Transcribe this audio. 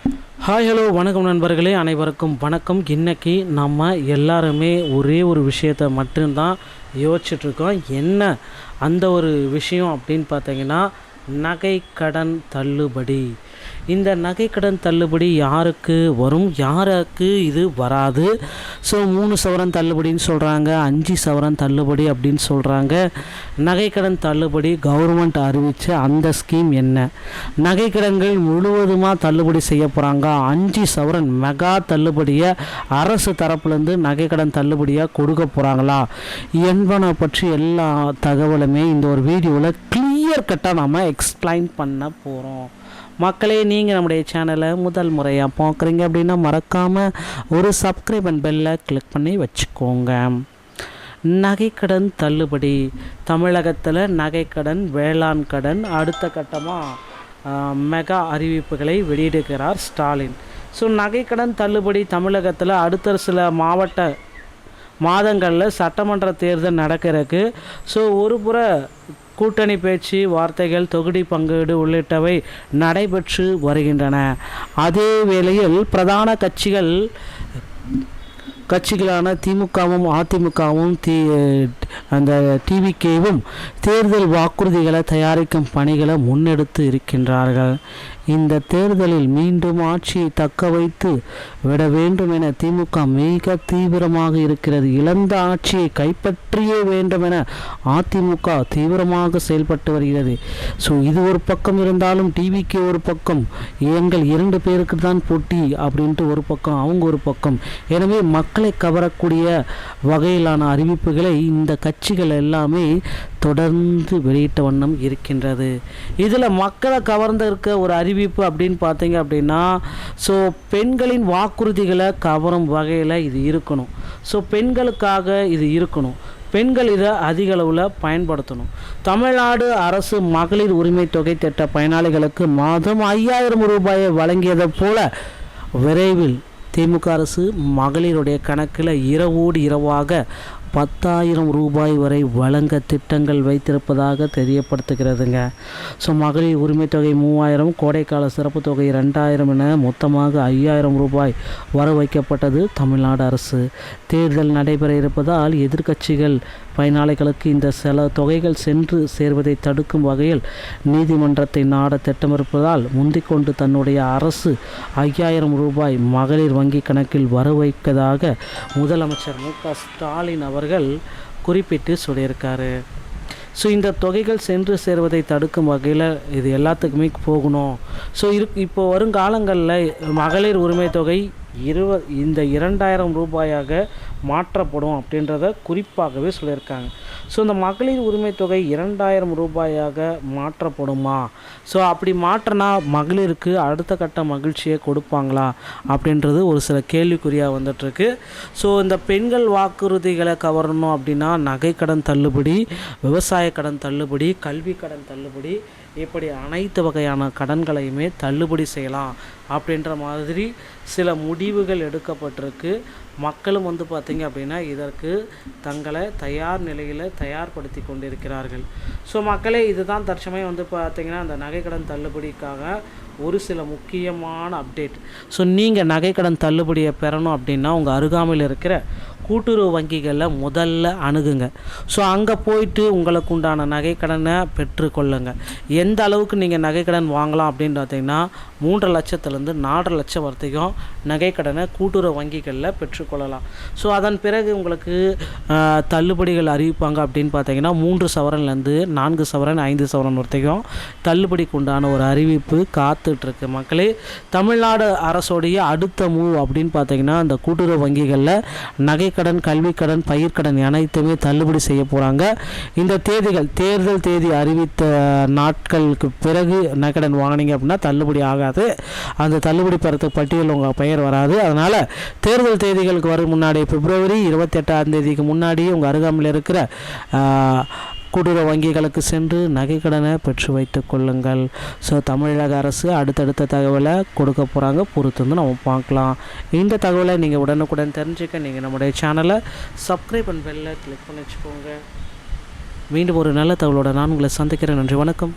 Hi hello வணக்கம் நண்பர்களே, அனைவருக்கும் வணக்கம். இன்றைக்கி நம்ம எல்லாருமே ஒரே ஒரு விஷயத்தை மட்டும்தான் யோசிச்சுட்ருக்கோம். என்ன அந்த ஒரு விஷயம் அப்படின்னு பார்த்தீங்கன்னா, நகை கடன் தள்ளுபடி. இந்த நகை கடன் தள்ளுபடி யாருக்கு வரும், யாருக்கு இது வராது? ஸோ 3 சவரன் தள்ளுபடின்னு சொல்கிறாங்க, 5 சவரன் தள்ளுபடி அப்படின்னு சொல்கிறாங்க. நகை கடன் தள்ளுபடி கவர்மெண்ட் அறிவித்த அந்த ஸ்கீம் என்ன? நகை கடன்கள் முழுவதுமாக தள்ளுபடி செய்ய போகிறாங்க. 5 சவரன் மெகா தள்ளுபடியை அரசு தரப்புலேருந்து நகை கடன் தள்ளுபடியாக கொடுக்க போகிறாங்களா என்பனை பற்றி எல்லா தகவலுமே இந்த ஒரு வீடியோவில் கிளியர் கட்டாக நம்ம எக்ஸ்பிளைன் பண்ண போகிறோம். மக்களே, நீங்கள் நம்முடைய சேனலை முதல் முறையாக பார்க்குறீங்க அப்படின்னா மறக்காமல் ஒரு சப்ஸ்கிரைப் அண்ட் பெல்லை கிளிக் பண்ணி வச்சுக்கோங்க. நகைக்கடன் தள்ளுபடி. தமிழகத்தில் நகைக்கடன், வேளாண் கடன் அடுத்த கட்டமாக மெகா அறிவிப்புகளை வெளியிடுகிறார் ஸ்டாலின். ஸோ நகைக்கடன் தள்ளுபடி தமிழகத்தில் அடுத்த சில மாதங்களில் சட்டமன்ற தேர்தல் நடக்கிறதுக்கு ஒரு புற கூட்டணி பேச்சு வார்த்தைகள், தொகுதி பங்கீடு உள்ளிட்டவை நடைபெற்று வருகின்றன. அதே வேளையில் பிரதான கட்சிகளான திமுகவும் அதிமுகவும் அந்த டிவிகேவும் தேர்தல் வாக்குறுதிகளை தயாரிக்கும் பணிகளை முன்னெடுத்து இருக்கின்றார்கள். இந்த தேர்தலில் மீண்டும் ஆட்சியை தக்க வைத்து விட வேண்டும் என திமுக மிக தீவிரமாக இருக்கிறது. இழந்த ஆட்சியை கைப்பற்றியே வேண்டும் என அதிமுக தீவிரமாக செயல்பட்டு வருகிறது. இது ஒரு பக்கம் இருந்தாலும் டிவிக்கு ஒரு பக்கம், எங்கள் 2 பேருக்கு தான் போட்டி அப்படின்ட்டு ஒரு பக்கம், அவங்க ஒரு பக்கம். எனவே மக்களை கவரக்கூடிய வகையிலான அறிவிப்புகளை இந்த கட்சிகள் எல்லாமே தொடர்ந்து வெளியிட்ட வண்ணம் இருக்கின்றது. இதில் மக்களை கவர்ந்திருக்க ஒரு அறிவிப்பு அப்படின்னு பார்த்தீங்க அப்படின்னா, பெண்களின் வாக்குறுதிகளை கவரும் வகையில் இது இருக்கணும். பெண்களுக்காக இது இருக்கணும். பெண்கள் இதை அதிக அளவில் பயன்படுத்தணும். தமிழ்நாடு அரசு மகளிர் உரிமை தொகை திட்ட பயனாளிகளுக்கு மாதம் 5000 ரூபாயை வழங்கியதை போல விரைவில் திமுக அரசு மகளிருடைய கணக்கில் இரவோடு இரவாக 10,000 ரூபாய் வரை வழங்க திட்டங்கள் வைத்திருப்பதாக தெரியப்படுத்துகிறதுங்க. மகளிர் உரிமை தொகை 3000, கோடைக்கால சிறப்பு தொகை 2000 என மொத்தமாக 5000 ரூபாய் வர வைக்கப்பட்டது தமிழ்நாடு அரசு. தேர்தல் நடைபெற இருப்பதால் எதிர்க்கட்சிகள் பயனாளிகளுக்கு இந்த சில தொகைகள் சென்று சேர்வதை தடுக்கும் வகையில் நீதிமன்றத்தை நாட திட்டமிருப்பதால் முந்திக்கொண்டு தன்னுடைய அரசு 5000 ரூபாய் மகளிர் வங்கி கணக்கில் வர வைப்பதாக முதலமைச்சர் மு.க. ஸ்டாலின் அவர்கள் குறிப்பிட்டு சொல்லியிருக்காரு. இந்த தொகைகள் சென்று சேர்வதை தடுக்கும் வகையில் இது எல்லாத்துக்குமே போகணும். இப்போ வருங்காலங்களில் மகளிர் உரிமை தொகை இந்த 2000 ரூபாயாக மாற்றப்படும் அப்படின்றத குறிப்பாகவே சொல்லியிருக்காங்க. இந்த மகளிர் உரிமை தொகை 2000 ரூபாயாக மாற்றப்படுமா? அப்படி மாற்றினா மகளிருக்கு அடுத்த கட்ட மகிழ்ச்சியை கொடுப்பாங்களா அப்படின்றது ஒரு சில கேள்விக்குறியாக வந்துட்டுருக்கு. இந்த பெண்கள் வாக்குறுதிகளை கவரணும் அப்படின்னா நகை கடன் தள்ளுபடி, விவசாய கடன் தள்ளுபடி, கல்வி கடன் தள்ளுபடி, இப்படி அனைத்து வகையான கடன்களையுமே தள்ளுபடி செய்யலாம் அப்படின்ற மாதிரி சில முடிவுகள் எடுக்கப்பட்டிருக்கு. மக்களும் பார்த்திங்க அப்படின்னா இதற்கு தங்களை தயார் நிலையில் தயார்படுத்தி கொண்டிருக்கிறார்கள். மக்களே, இதுதான் தற்சமயம் பார்த்திங்கன்னா அந்த நகைக்கடன் தள்ளுபடிக்காக ஒரு சில முக்கியமான அப்டேட். நீங்கள் நகைக்கடன் தள்ளுபடியை பெறணும் அப்படின்னா உங்கள் அருகாமையில் இருக்கிற கூட்டுறவு வங்கிகளில் முதல்ல அணுகுங்க. அங்கே போயிட்டு உங்களுக்கு உண்டான நகைக்கடனை பெற்றுக்கொள்ளுங்க. எந்த அளவுக்கு நீங்கள் நகைக்கடன் வாங்கலாம் அப்படின்னு பார்த்தீங்கன்னா 3 லட்சத்துலேருந்து 4 லட்சம் வரைக்கும் நகைக்கடனை கூட்டுறவு வங்கிகளில் பெற்றுக்கொள்ளலாம். அதன் பிறகு உங்களுக்கு தள்ளுபடிகள் அறிவிப்பாங்க அப்படின்னு பார்த்தீங்கன்னா 3 சவரன்லேருந்து 4 சவரன் 5 சவரன் வரைக்கும் தள்ளுபடிக்கு உண்டான ஒரு அறிவிப்பு காத்துட்ருக்கு. மக்களே, தமிழ்நாடு அரசோடைய அடுத்த மூவ் அப்படின்னு பார்த்தீங்கன்னா அந்த கூட்டுறவு வங்கிகளில் நகைக்கடன், கல்விக்கடன், பயிர்க்கடன் அனைத்துமே தள்ளுபடி செய்ய போகிறாங்க. இந்த தேர்தல் தேதி அறிவித்த நாட்களுக்கு பிறகு நகைக்கடன் வாங்கினீங்க அப்படின்னா தள்ளுபடி ஆகாது. அந்த தள்ளுபடி பெறத்துக்கு பட்டியல் உங்கள் பெயர் வராது. அதனால் தேர்தல் தேதிகளுக்கு வரும் முன்னாடி பிப்ரவரி 28ஆம் தேதிக்கு முன்னாடி உங்கள் அருகாமையில் இருக்கிற கூட்டுறவு வங்கிகளுக்கு சென்று நகைக்கடனை பெற்று வைத்துக் கொள்ளுங்கள். தமிழக அரசு அடுத்தடுத்த தகவலை கொடுக்க போகிறாங்க, பொறுத்து நம்ம பார்க்கலாம். இந்த தகவலை நீங்கள் உடனுக்குடன் தெரிஞ்சுக்க நீங்கள் நம்முடைய சேனலை சப்ஸ்கிரைப் அண்ட் பெல்லை கிளிக் பண்ணி வச்சுக்கோங்க. மீண்டும் ஒரு நல்ல தகவலோட நான் உங்களை சந்திக்கிறேன். நன்றி, வணக்கம்.